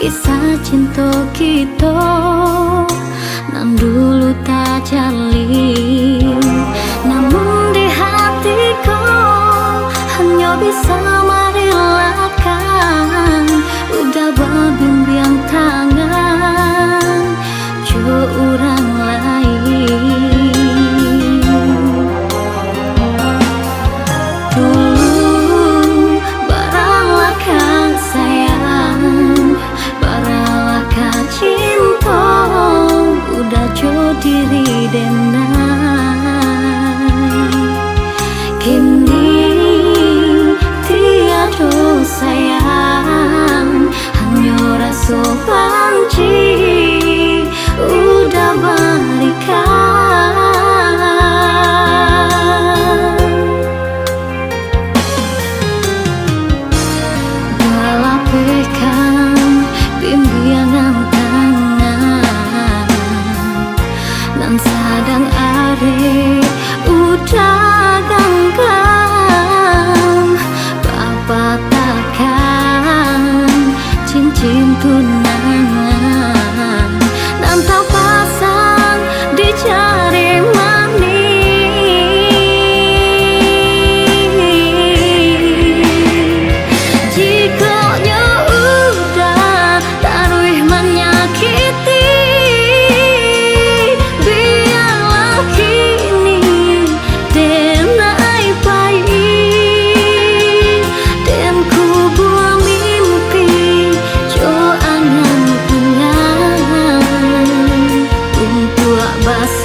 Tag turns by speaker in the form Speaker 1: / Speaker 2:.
Speaker 1: kisah cinta kita nan dulu tak jalin, namun di hatiku hanya bisa merelakan. Udah berbimbang tangan jo orang lain. Dulu baralah kan sayang, baralah kan cinta, udah jo diri denai. Kini tiada sayang, hanya rasa benci udah berikan. Balapekan bimbingan tangan nan sadang are udah ganggang. Bapak takkan cincin tunangan dan tak pasang dicari manis. Jikanya udah taruh menyakiti, biarlah kini denai pahit dan ku buang mimpi jo angan-angan untuk bas